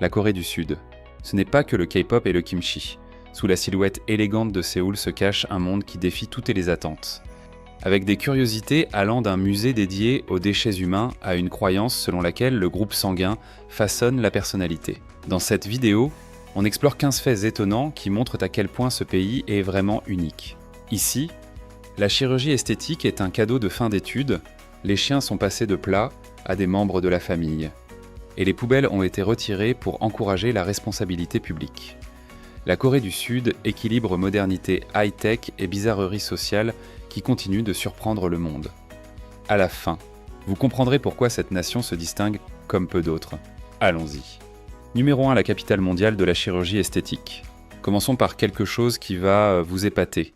La Corée du Sud. Ce n'est pas que le K-pop et le kimchi. Sous la silhouette élégante de Séoul se cache un monde qui défie toutes les attentes. Avec des curiosités allant d'un musée dédié aux déchets humains à une croyance selon laquelle le groupe sanguin façonne la personnalité. Dans cette vidéo, on explore 15 faits étonnants qui montrent à quel point ce pays est vraiment unique. Ici, la chirurgie esthétique est un cadeau de fin d'études, les chiens sont passés de plat à des membres de la famille. Et les poubelles ont été retirées pour encourager la responsabilité publique. La Corée du Sud équilibre modernité high-tech et bizarrerie sociale qui continue de surprendre le monde. À la fin, vous comprendrez pourquoi cette nation se distingue comme peu d'autres. Allons-y. Numéro 1, la capitale mondiale de la chirurgie esthétique. Commençons par quelque chose qui va vous épater.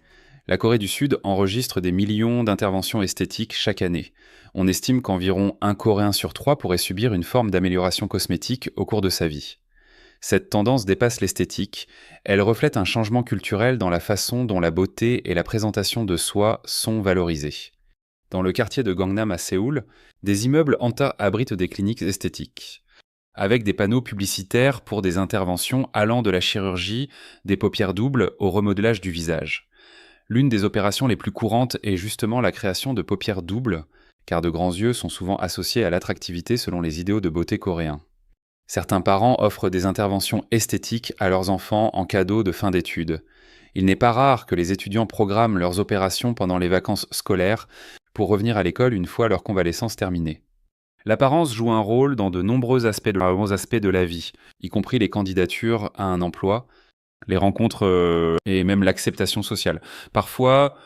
La Corée du Sud enregistre des millions d'interventions esthétiques chaque année. On estime qu'environ un Coréen sur 3 pourrait subir une forme d'amélioration cosmétique au cours de sa vie. Cette tendance dépasse l'esthétique, elle reflète un changement culturel dans la façon dont la beauté et la présentation de soi sont valorisées. Dans le quartier de Gangnam à Séoul, des immeubles entiers abritent des cliniques esthétiques, avec des panneaux publicitaires pour des interventions allant de la chirurgie, des paupières doubles au remodelage du visage. L'une des opérations les plus courantes est justement la création de paupières doubles, car de grands yeux sont souvent associés à l'attractivité selon les idéaux de beauté coréens. Certains parents offrent des interventions esthétiques à leurs enfants en cadeau de fin d'études. Il n'est pas rare que les étudiants programment leurs opérations pendant les vacances scolaires pour revenir à l'école une fois leur convalescence terminée. L'apparence joue un rôle dans de nombreux aspects de la vie, y compris les candidatures à un emploi, les rencontres et même l'acceptation sociale. Parfois,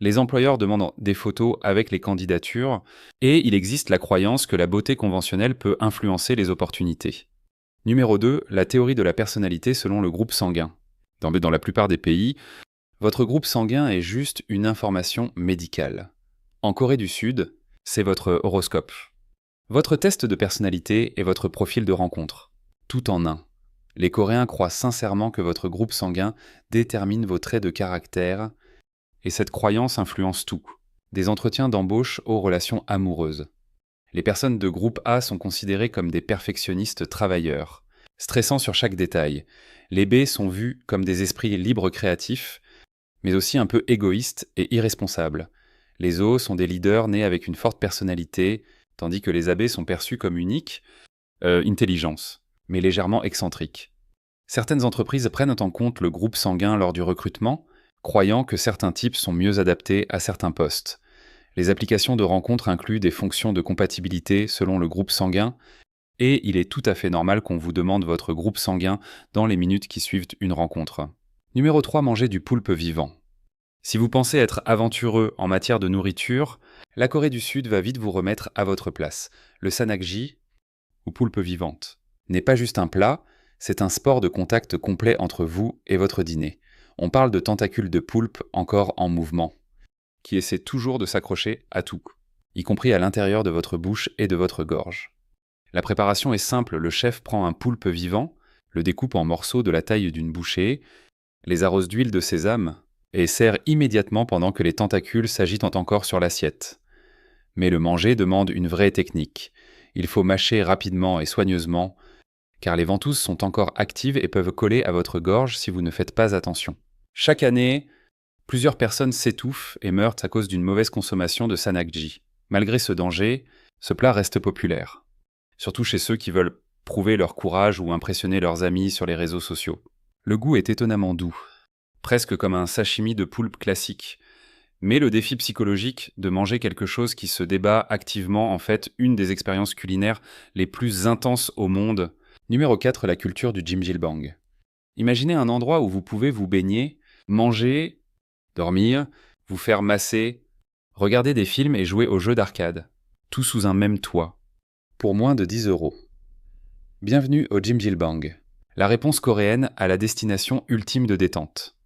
les employeurs demandent des photos avec les candidatures et il existe la croyance que la beauté conventionnelle peut influencer les opportunités. Numéro 2, la théorie de la personnalité selon le groupe sanguin. Dans la plupart des pays, votre groupe sanguin est juste une information médicale. En Corée du Sud, c'est votre horoscope. Votre test de personnalité et votre profil de rencontre. Tout en un. Les Coréens croient sincèrement que votre groupe sanguin détermine vos traits de caractère et cette croyance influence tout, des entretiens d'embauche aux relations amoureuses. Les personnes de groupe A sont considérées comme des perfectionnistes travailleurs, stressant sur chaque détail. Les B sont vus comme des esprits libres créatifs, mais aussi un peu égoïstes et irresponsables. Les O sont des leaders nés avec une forte personnalité, tandis que les AB sont perçus comme uniques, intelligence, mais légèrement excentriques. Certaines entreprises prennent en compte le groupe sanguin lors du recrutement, croyant que certains types sont mieux adaptés à certains postes. Les applications de rencontres incluent des fonctions de compatibilité selon le groupe sanguin, et il est tout à fait normal qu'on vous demande votre groupe sanguin dans les minutes qui suivent une rencontre. Numéro 3, manger du poulpe vivant. Si vous pensez être aventureux en matière de nourriture, la Corée du Sud va vite vous remettre à votre place. Le sanakji, ou poulpe vivante, n'est pas juste un plat, c'est un sport de contact complet entre vous et votre dîner. On parle de tentacules de poulpe encore en mouvement, qui essaient toujours de s'accrocher à tout, y compris à l'intérieur de votre bouche et de votre gorge. La préparation est simple, le chef prend un poulpe vivant, le découpe en morceaux de la taille d'une bouchée, les arrose d'huile de sésame et sert immédiatement pendant que les tentacules s'agitent encore sur l'assiette. Mais le manger demande une vraie technique. Il faut mâcher rapidement et soigneusement, car les ventouses sont encore actives et peuvent coller à votre gorge si vous ne faites pas attention. Chaque année, plusieurs personnes s'étouffent et meurent à cause d'une mauvaise consommation de sanakji. Malgré ce danger, ce plat reste populaire, surtout chez ceux qui veulent prouver leur courage ou impressionner leurs amis sur les réseaux sociaux. Le goût est étonnamment doux, presque comme un sashimi de poulpe classique. Mais le défi psychologique de manger quelque chose qui se débat activement en fait une des expériences culinaires les plus intenses au monde. Numéro 4, la culture du jjimjilbang. Imaginez un endroit où vous pouvez vous baigner, manger, dormir, vous faire masser, regarder des films et jouer aux jeux d'arcade, tout sous un même toit, pour moins de 10 €. Bienvenue au jjimjilbang, la réponse coréenne à la destination ultime de détente.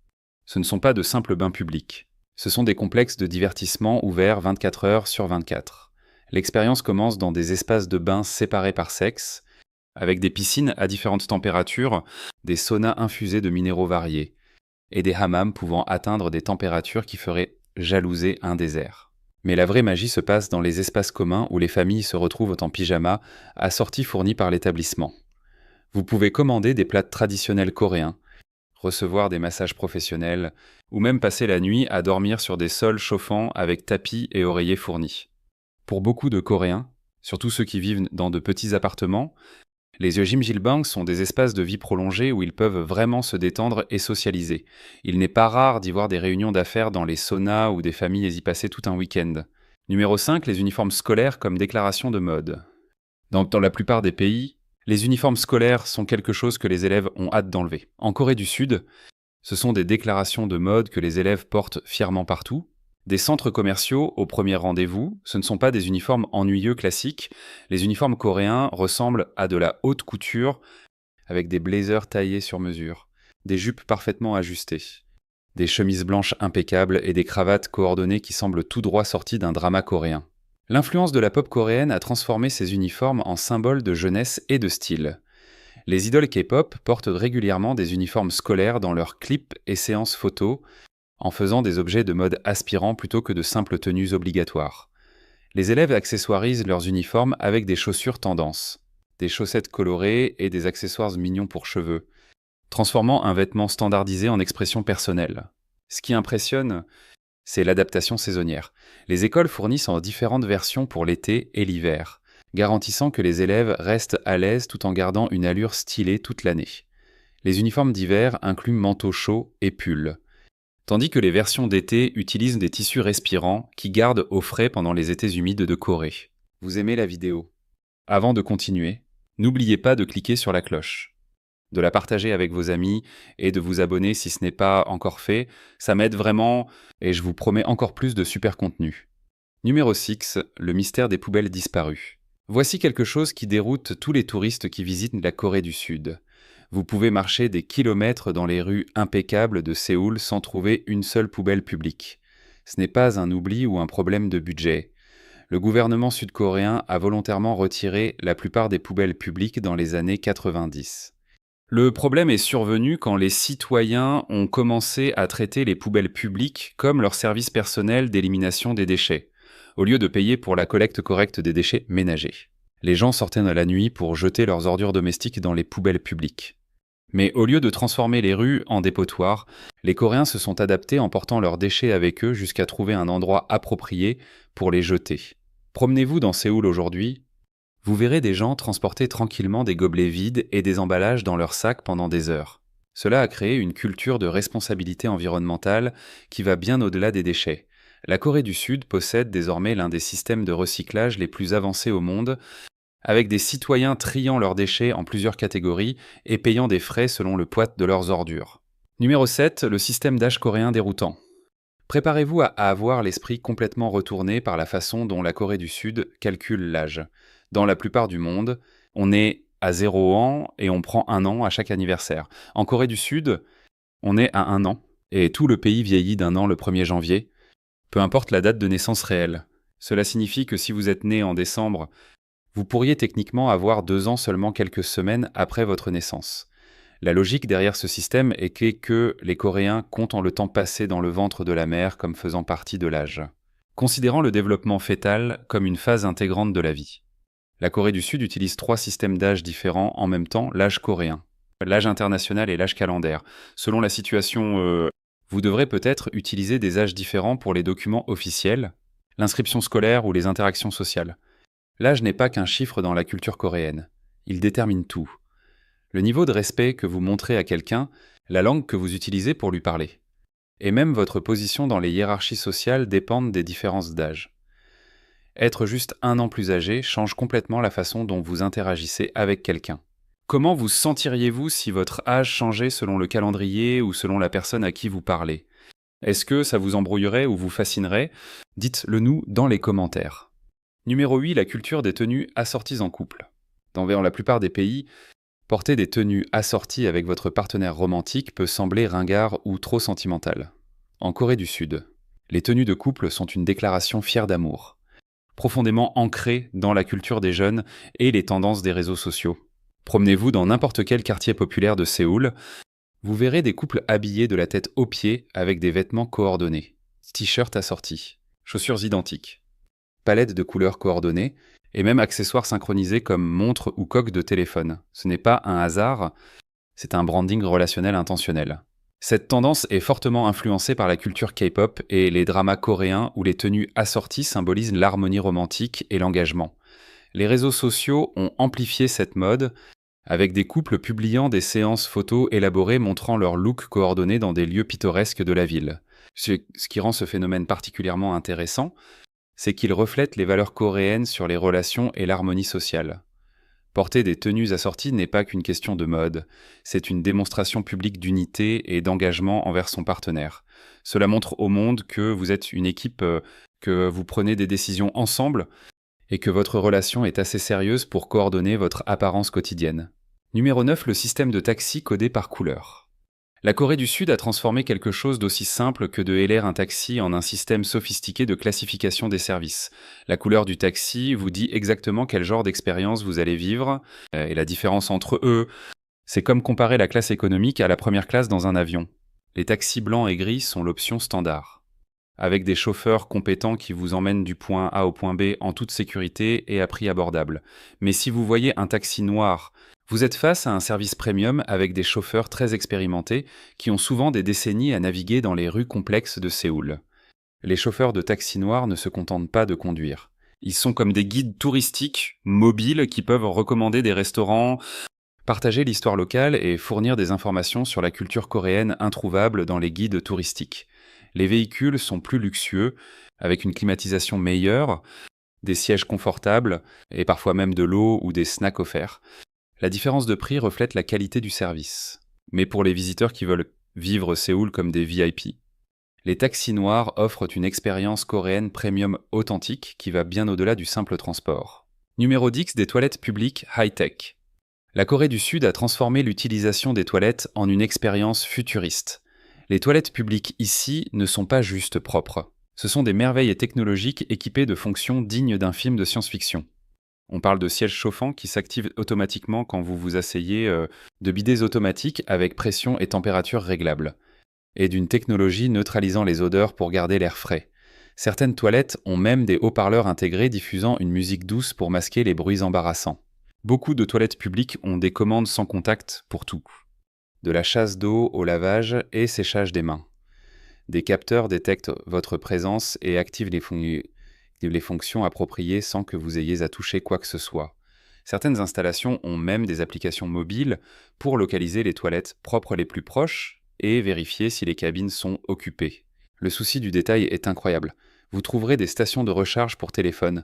Ce ne sont pas de simples bains publics. Ce sont des complexes de divertissement ouverts 24 heures sur 24. L'expérience commence dans des espaces de bains séparés par sexe, avec des piscines à différentes températures, des saunas infusés de minéraux variés, et des hammams pouvant atteindre des températures qui feraient jalouser un désert. Mais la vraie magie se passe dans les espaces communs où les familles se retrouvent en pyjama, assortis fournis par l'établissement. Vous pouvez commander des plats traditionnels coréens, recevoir des massages professionnels, ou même passer la nuit à dormir sur des sols chauffants avec tapis et oreillers fournis. Pour beaucoup de Coréens, surtout ceux qui vivent dans de petits appartements, les Yeojimjilbang sont des espaces de vie prolongés où ils peuvent vraiment se détendre et socialiser. Il n'est pas rare d'y voir des réunions d'affaires dans les saunas ou des familles y passer tout un week-end. Numéro 5, les uniformes scolaires comme déclaration de mode. Dans la plupart des pays, les uniformes scolaires sont quelque chose que les élèves ont hâte d'enlever. En Corée du Sud, ce sont des déclarations de mode que les élèves portent fièrement partout. Des centres commerciaux au premier rendez-vous, ce ne sont pas des uniformes ennuyeux classiques. Les uniformes coréens ressemblent à de la haute couture avec des blazers taillés sur mesure, des jupes parfaitement ajustées, des chemises blanches impeccables et des cravates coordonnées qui semblent tout droit sorties d'un drama coréen. L'influence de la pop coréenne a transformé ces uniformes en symboles de jeunesse et de style. Les idoles K-pop portent régulièrement des uniformes scolaires dans leurs clips et séances photos, en faisant des objets de mode aspirants plutôt que de simples tenues obligatoires. Les élèves accessoirisent leurs uniformes avec des chaussures tendance, des chaussettes colorées et des accessoires mignons pour cheveux, transformant un vêtement standardisé en expression personnelle. Ce qui impressionne, c'est l'adaptation saisonnière. Les écoles fournissent en différentes versions pour l'été et l'hiver, garantissant que les élèves restent à l'aise tout en gardant une allure stylée toute l'année. Les uniformes d'hiver incluent manteaux chauds et pulls, tandis que les versions d'été utilisent des tissus respirants qui gardent au frais pendant les étés humides de Corée. Vous aimez la vidéo? Avant de continuer, n'oubliez pas de cliquer sur la cloche, de la partager avec vos amis et de vous abonner si ce n'est pas encore fait. Ça m'aide vraiment et je vous promets encore plus de super contenu. Numéro 6, le mystère des poubelles disparues. Voici quelque chose qui déroute tous les touristes qui visitent la Corée du Sud. Vous pouvez marcher des kilomètres dans les rues impeccables de Séoul sans trouver une seule poubelle publique. Ce n'est pas un oubli ou un problème de budget. Le gouvernement sud-coréen a volontairement retiré la plupart des poubelles publiques dans les années 90. Le problème est survenu quand les citoyens ont commencé à traiter les poubelles publiques comme leur service personnel d'élimination des déchets, au lieu de payer pour la collecte correcte des déchets ménagers. Les gens sortaient dans la nuit pour jeter leurs ordures domestiques dans les poubelles publiques. Mais au lieu de transformer les rues en dépotoirs, les Coréens se sont adaptés en portant leurs déchets avec eux jusqu'à trouver un endroit approprié pour les jeter. Promenez-vous dans Séoul aujourd'hui, vous verrez des gens transporter tranquillement des gobelets vides et des emballages dans leurs sacs pendant des heures. Cela a créé une culture de responsabilité environnementale qui va bien au-delà des déchets. La Corée du Sud possède désormais l'un des systèmes de recyclage les plus avancés au monde, avec des citoyens triant leurs déchets en plusieurs catégories et payant des frais selon le poids de leurs ordures. Numéro 7, le système d'âge coréen déroutant. Préparez-vous à avoir l'esprit complètement retourné par la façon dont la Corée du Sud calcule l'âge. Dans la plupart du monde, on est à 0 ans et on prend 1 an à chaque anniversaire. En Corée du Sud, on est à 1 an et tout le pays vieillit d'1 an le 1er janvier, peu importe la date de naissance réelle. Cela signifie que si vous êtes né en décembre, vous pourriez techniquement avoir 2 ans seulement quelques semaines après votre naissance. La logique derrière ce système est que les Coréens comptent le temps passé dans le ventre de la mère comme faisant partie de l'âge, considérant le développement fœtal comme une phase intégrante de la vie. La Corée du Sud utilise 3 systèmes d'âge différents en même temps, l'âge coréen, l'âge international et l'âge calendaire. Selon la situation, vous devrez peut-être utiliser des âges différents pour les documents officiels, l'inscription scolaire ou les interactions sociales. L'âge n'est pas qu'un chiffre dans la culture coréenne. Il détermine tout. Le niveau de respect que vous montrez à quelqu'un, la langue que vous utilisez pour lui parler. Et même votre position dans les hiérarchies sociales dépendent des différences d'âge. Être juste 1 an plus âgé change complètement la façon dont vous interagissez avec quelqu'un. Comment vous sentiriez-vous si votre âge changeait selon le calendrier ou selon la personne à qui vous parlez? Est-ce que ça vous embrouillerait ou vous fascinerait? Dites-le nous dans les commentaires. Numéro 8, la culture des tenues assorties en couple. Dans la plupart des pays, porter des tenues assorties avec votre partenaire romantique peut sembler ringard ou trop sentimental. En Corée du Sud, les tenues de couple sont une déclaration fière d'amour, profondément ancrée dans la culture des jeunes et les tendances des réseaux sociaux. Promenez-vous dans n'importe quel quartier populaire de Séoul, vous verrez des couples habillés de la tête aux pieds avec des vêtements coordonnés, t-shirts assortis, chaussures identiques, palettes de couleurs coordonnées et même accessoires synchronisés comme montres ou coques de téléphone. Ce n'est pas un hasard, c'est un branding relationnel intentionnel. Cette tendance est fortement influencée par la culture K-pop et les dramas coréens où les tenues assorties symbolisent l'harmonie romantique et l'engagement. Les réseaux sociaux ont amplifié cette mode, avec des couples publiant des séances photos élaborées montrant leur look coordonné dans des lieux pittoresques de la ville. Ce qui rend ce phénomène particulièrement intéressant, c'est qu'il reflète les valeurs coréennes sur les relations et l'harmonie sociale. Porter des tenues assorties n'est pas qu'une question de mode, c'est une démonstration publique d'unité et d'engagement envers son partenaire. Cela montre au monde que vous êtes une équipe, que vous prenez des décisions ensemble et que votre relation est assez sérieuse pour coordonner votre apparence quotidienne. Numéro 9, le système de taxi codé par couleur. La Corée du Sud a transformé quelque chose d'aussi simple que de héler un taxi en un système sophistiqué de classification des services. La couleur du taxi vous dit exactement quel genre d'expérience vous allez vivre, et la différence entre eux, c'est comme comparer la classe économique à la première classe dans un avion. Les taxis blancs et gris sont l'option standard, avec des chauffeurs compétents qui vous emmènent du point A au point B en toute sécurité et à prix abordable. Mais si vous voyez un taxi noir, vous êtes face à un service premium avec des chauffeurs très expérimentés qui ont souvent des décennies à naviguer dans les rues complexes de Séoul. Les chauffeurs de taxi noirs ne se contentent pas de conduire. Ils sont comme des guides touristiques mobiles qui peuvent recommander des restaurants, partager l'histoire locale et fournir des informations sur la culture coréenne introuvables dans les guides touristiques. Les véhicules sont plus luxueux, avec une climatisation meilleure, des sièges confortables et parfois même de l'eau ou des snacks offerts. La différence de prix reflète la qualité du service. Mais pour les visiteurs qui veulent vivre Séoul comme des VIP, les taxis noirs offrent une expérience coréenne premium authentique qui va bien au-delà du simple transport. Numéro 10, des toilettes publiques high-tech. La Corée du Sud a transformé l'utilisation des toilettes en une expérience futuriste. Les toilettes publiques ici ne sont pas juste propres. Ce sont des merveilles technologiques équipées de fonctions dignes d'un film de science-fiction. On parle de sièges chauffants qui s'activent automatiquement quand vous vous asseyez, de bidets automatiques avec pression et température réglables, et d'une technologie neutralisant les odeurs pour garder l'air frais. Certaines toilettes ont même des haut-parleurs intégrés diffusant une musique douce pour masquer les bruits embarrassants. Beaucoup de toilettes publiques ont des commandes sans contact pour tout, de la chasse d'eau au lavage et séchage des mains. Des capteurs détectent votre présence et activent les fonctions appropriées sans que vous ayez à toucher quoi que ce soit. Certaines installations ont même des applications mobiles pour localiser les toilettes propres les plus proches et vérifier si les cabines sont occupées. Le souci du détail est incroyable. Vous trouverez des stations de recharge pour téléphone,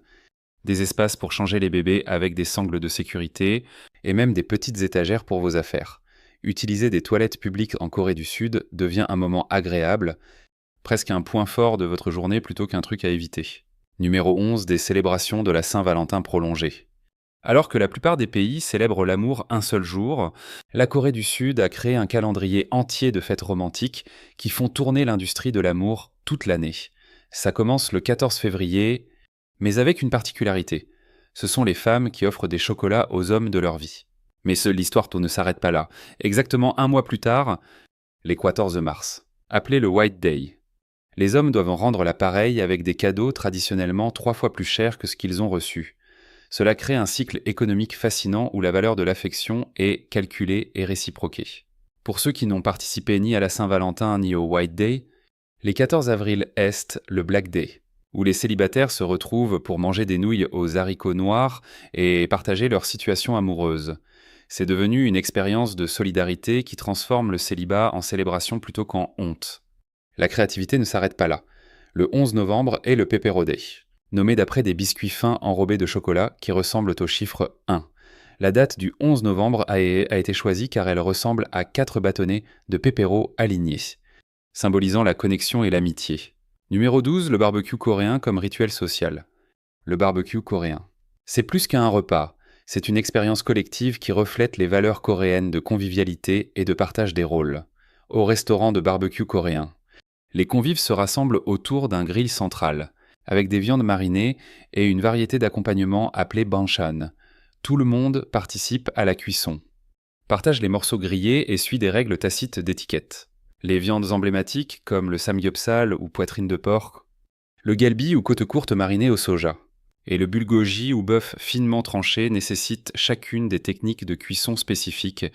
des espaces pour changer les bébés avec des sangles de sécurité et même des petites étagères pour vos affaires. Utiliser des toilettes publiques en Corée du Sud devient un moment agréable, presque un point fort de votre journée plutôt qu'un truc à éviter. Numéro 11, des célébrations de la Saint-Valentin prolongée. Alors que la plupart des pays célèbrent l'amour un seul jour, la Corée du Sud a créé un calendrier entier de fêtes romantiques qui font tourner l'industrie de l'amour toute l'année. Ça commence le 14 février, mais avec une particularité. Ce sont les femmes qui offrent des chocolats aux hommes de leur vie. Mais l'histoire ne s'arrête pas là. Exactement un mois plus tard, les 14 mars, appelé le White Day. Les hommes doivent rendre la pareille avec des cadeaux traditionnellement 3 fois plus chers que ce qu'ils ont reçu. Cela crée un cycle économique fascinant où la valeur de l'affection est calculée et réciproquée. Pour ceux qui n'ont participé ni à la Saint-Valentin ni au White Day, les 14 avril est le Black Day, où les célibataires se retrouvent pour manger des nouilles aux haricots noirs et partager leur situation amoureuse. C'est devenu une expérience de solidarité qui transforme le célibat en célébration plutôt qu'en honte. La créativité ne s'arrête pas là. Le 11 novembre est le Pepero Day, nommé d'après des biscuits fins enrobés de chocolat qui ressemblent au chiffre 1. La date du 11 novembre a été choisie car elle ressemble à 4 bâtonnets de pepero alignés, symbolisant la connexion et l'amitié. Numéro 12, le barbecue coréen comme rituel social. Le barbecue coréen. C'est plus qu'un repas, c'est une expérience collective qui reflète les valeurs coréennes de convivialité et de partage des rôles. Au restaurant de barbecue coréen, les convives se rassemblent autour d'un grill central, avec des viandes marinées et une variété d'accompagnements appelés banchan. Tout le monde participe à la cuisson, partage les morceaux grillés et suit des règles tacites d'étiquette. Les viandes emblématiques comme le samgyeopsal ou poitrine de porc, le galbi ou côte courte marinée au soja, et le bulgogi ou bœuf finement tranché nécessite chacune des techniques de cuisson spécifiques,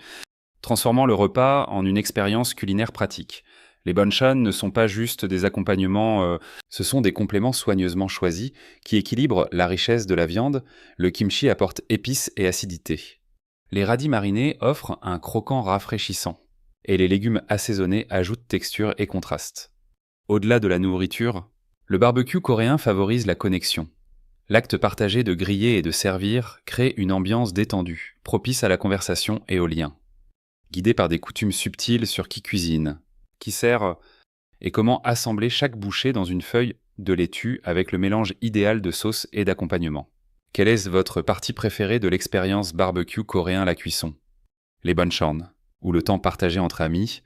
transformant le repas en une expérience culinaire pratique. Les banchan ne sont pas juste des accompagnements, ce sont des compléments soigneusement choisis qui équilibrent la richesse de la viande. Le kimchi apporte épices et acidité. Les radis marinés offrent un croquant rafraîchissant, et les légumes assaisonnés ajoutent texture et contraste. Au-delà de la nourriture, le barbecue coréen favorise la connexion. L'acte partagé de griller et de servir crée une ambiance détendue, propice à la conversation et au lien. Guidé par des coutumes subtiles sur qui cuisine, qui sert et comment assembler chaque bouchée dans une feuille de laitue avec le mélange idéal de sauce et d'accompagnement. Quelle est votre partie préférée de l'expérience barbecue coréen à la cuisson? Les banchan, ou le temps partagé entre amis.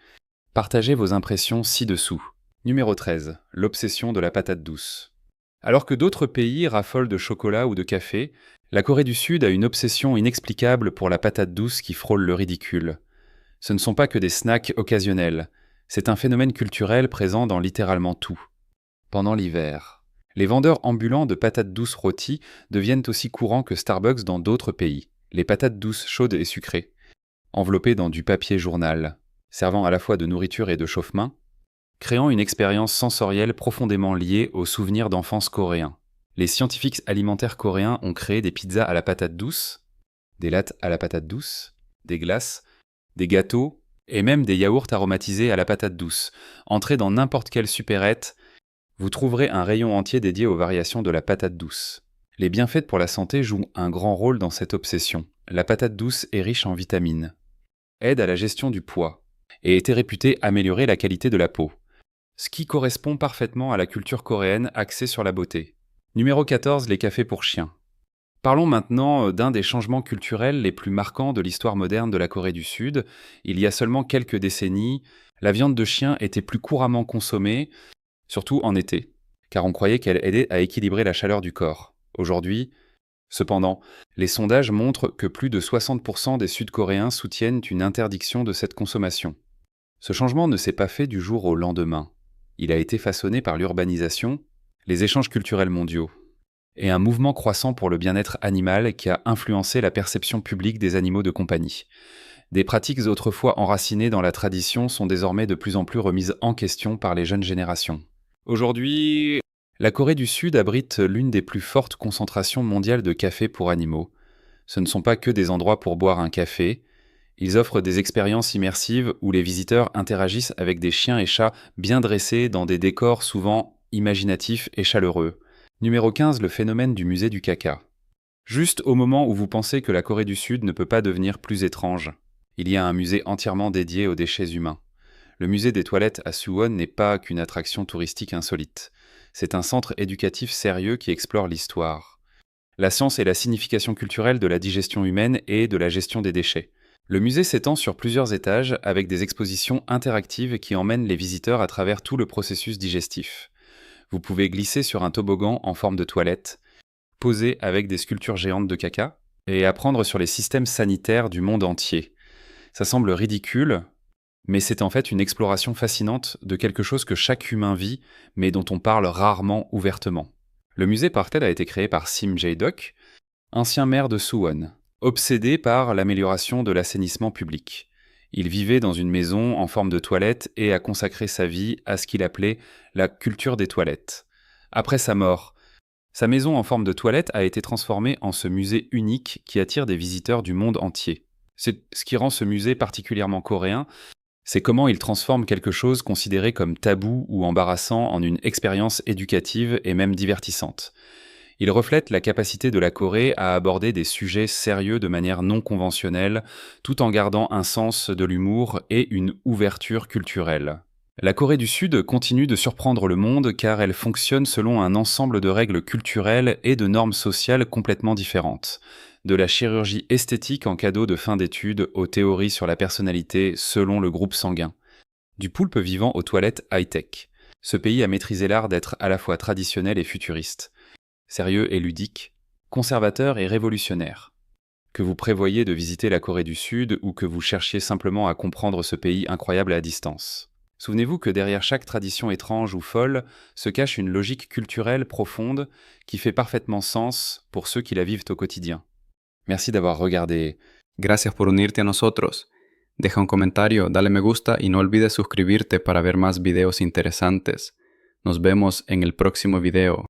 Partagez vos impressions ci-dessous. Numéro 13. L'obsession de la patate douce. Alors que d'autres pays raffolent de chocolat ou de café, la Corée du Sud a une obsession inexplicable pour la patate douce qui frôle le ridicule. Ce ne sont pas que des snacks occasionnels, c'est un phénomène culturel présent dans littéralement tout. Pendant l'hiver, les vendeurs ambulants de patates douces rôties deviennent aussi courants que Starbucks dans d'autres pays. Les patates douces chaudes et sucrées, enveloppées dans du papier journal, servant à la fois de nourriture et de chauffe-main, créant une expérience sensorielle profondément liée aux souvenirs d'enfance coréens. Les scientifiques alimentaires coréens ont créé des pizzas à la patate douce, des lattes à la patate douce, des glaces, des gâteaux et même des yaourts aromatisés à la patate douce. Entrez dans n'importe quelle supérette, vous trouverez un rayon entier dédié aux variations de la patate douce. Les bienfaits pour la santé jouent un grand rôle dans cette obsession. La patate douce est riche en vitamines, aide à la gestion du poids et était réputée améliorer la qualité de la peau, ce qui correspond parfaitement à la culture coréenne axée sur la beauté. Numéro 14, les cafés pour chiens. Parlons maintenant d'un des changements culturels les plus marquants de l'histoire moderne de la Corée du Sud. Il y a seulement quelques décennies, la viande de chien était plus couramment consommée, surtout en été, car on croyait qu'elle aidait à équilibrer la chaleur du corps. Aujourd'hui, cependant, les sondages montrent que plus de 60% des Sud-Coréens soutiennent une interdiction de cette consommation. Ce changement ne s'est pas fait du jour au lendemain. Il a été façonné par l'urbanisation, les échanges culturels mondiaux, et un mouvement croissant pour le bien-être animal qui a influencé la perception publique des animaux de compagnie. Des pratiques autrefois enracinées dans la tradition sont désormais de plus en plus remises en question par les jeunes générations. Aujourd'hui, la Corée du Sud abrite l'une des plus fortes concentrations mondiales de cafés pour animaux. Ce ne sont pas que des endroits pour boire un café, ils offrent des expériences immersives où les visiteurs interagissent avec des chiens et chats bien dressés dans des décors souvent imaginatifs et chaleureux. Numéro 15, le phénomène du musée du caca. Juste au moment où vous pensez que la Corée du Sud ne peut pas devenir plus étrange, il y a un musée entièrement dédié aux déchets humains. Le musée des toilettes à Suwon n'est pas qu'une attraction touristique insolite. C'est un centre éducatif sérieux qui explore l'histoire, la science et la signification culturelle de la digestion humaine et de la gestion des déchets. Le musée s'étend sur plusieurs étages avec des expositions interactives qui emmènent les visiteurs à travers tout le processus digestif. Vous pouvez glisser sur un toboggan en forme de toilette, poser avec des sculptures géantes de caca et apprendre sur les systèmes sanitaires du monde entier. Ça semble ridicule, mais c'est en fait une exploration fascinante de quelque chose que chaque humain vit, mais dont on parle rarement ouvertement. Le musée Partel a été créé par Sim Jae-dok, ancien maire de Suwon, obsédé par l'amélioration de l'assainissement public. Il vivait dans une maison en forme de toilette et a consacré sa vie à ce qu'il appelait la culture des toilettes. Après sa mort, sa maison en forme de toilette a été transformée en ce musée unique qui attire des visiteurs du monde entier. C'est ce qui rend ce musée particulièrement coréen, c'est comment il transforme quelque chose considéré comme tabou ou embarrassant en une expérience éducative et même divertissante. Il reflète la capacité de la Corée à aborder des sujets sérieux de manière non conventionnelle, tout en gardant un sens de l'humour et une ouverture culturelle. La Corée du Sud continue de surprendre le monde car elle fonctionne selon un ensemble de règles culturelles et de normes sociales complètement différentes. De la chirurgie esthétique en cadeau de fin d'études aux théories sur la personnalité selon le groupe sanguin. Du poulpe vivant aux toilettes high-tech. Ce pays a maîtrisé l'art d'être à la fois traditionnel et futuriste. Sérieux et ludique, conservateur et révolutionnaire. Que vous prévoyiez de visiter la Corée du Sud ou que vous cherchiez simplement à comprendre ce pays incroyable à distance. Souvenez-vous que derrière chaque tradition étrange ou folle se cache une logique culturelle profonde qui fait parfaitement sens pour ceux qui la vivent au quotidien. Merci d'avoir regardé. Gracias por unirte a nosotros. Deja un comentario, dale me gusta y no olvides suscribirte para ver más videos interesantes. Nos vemos en el próximo video.